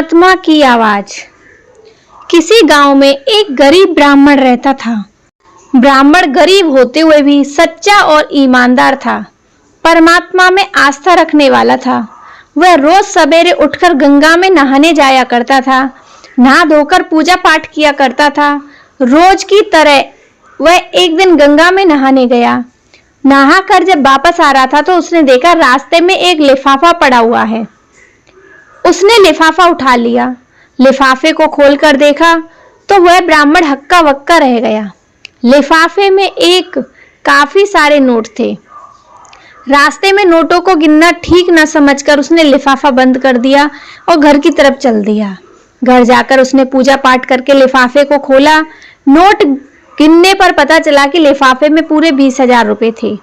आत्मा की आवाज। किसी गांव में एक गरीब ब्राह्मण रहता था। ब्राह्मण गरीब होते हुए भी सच्चा और ईमानदार था। परमात्मा में आस्था रखने वाला था। वह रोज सवेरे उठकर गंगा में नहाने जाया करता था। नहा धोकर पूजा पाठ किया करता था। रोज की तरह वह एक दिन गंगा में नहाने गया। नहाकर जब वापस आ रहा था तो उसने देखा रास्ते में एक लिफाफा पड़ा हुआ है। उसने लिफाफा उठा लिया। लिफाफे को खोलकर देखा तो वह ब्राह्मण हक्का बक्का रह गया। लिफाफे में एक काफी सारे नोट थे। रास्ते में नोटों को गिनना ठीक न समझकर उसने लिफाफा बंद कर दिया और घर की तरफ चल दिया। घर जाकर उसने पूजा पाठ करके लिफाफे को खोला। नोट गिनने पर पता चला कि लिफाफे में पूरे 20,000 रुपए थे।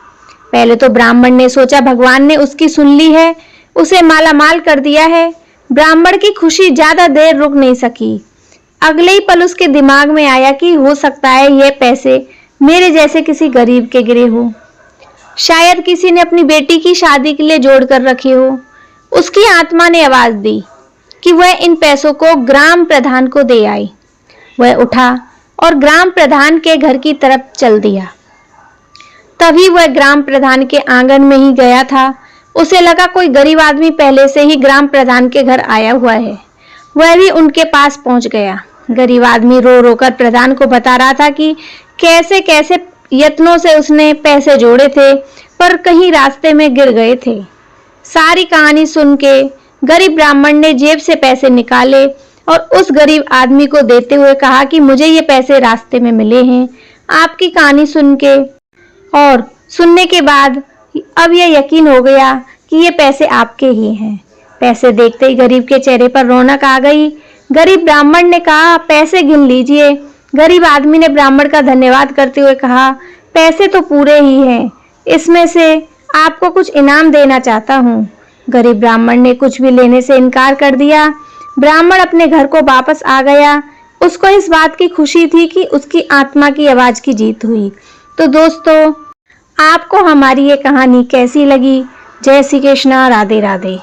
पहले तो ब्राह्मण ने सोचा भगवान ने उसकी सुन ली है, उसे मालामाल कर दिया है। ब्राह्मण की खुशी ज्यादा देर रुक नहीं सकी। अगले ही पल उसके दिमाग में आया कि हो सकता है ये पैसे मेरे जैसे किसी गरीब के गिरे हो। शायद किसी ने अपनी बेटी की शादी के लिए जोड़ कर रखे हो। उसकी आत्मा ने आवाज दी कि वह इन पैसों को ग्राम प्रधान को दे आई। वह उठा और ग्राम प्रधान के घर की तरफ चल दिया। तभी वह ग्राम प्रधान के आंगन में ही गया था। उसे लगा कोई गरीब आदमी पहले से ही ग्राम प्रधान के घर आया हुआ है। वह भी उनके पास पहुंच गया। गरीब आदमी रो रो कर प्रधान को बता रहा था कि कैसे कैसे यत्नों से उसने पैसे जोड़े थे पर कहीं रास्ते में गिर गए थे। सारी कहानी सुन के गरीब ब्राह्मण ने जेब से पैसे निकाले और उस गरीब आदमी को देते हुए कहा कि मुझे ये पैसे रास्ते में मिले हैं। आपकी कहानी सुन के और सुनने के बाद अब यह यकीन हो गया कि ये पैसे आपके ही हैं। पैसे देखते ही गरीब के चेहरे पर रौनक आ गई। गरीब ब्राह्मण ने कहा पैसे गिन लीजिए। गरीब आदमी ने ब्राह्मण का धन्यवाद करते हुए कहा पैसे तो पूरे ही हैं, इसमें से आपको कुछ इनाम देना चाहता हूँ। गरीब ब्राह्मण ने कुछ भी लेने से इनकार कर दिया। ब्राह्मण अपने घर को वापस आ गया। उसको इस बात की खुशी थी कि उसकी आत्मा की आवाज की जीत हुई। तो दोस्तों, आपको हमारी ये कहानी कैसी लगी? जय श्री कृष्णा, राधे राधे।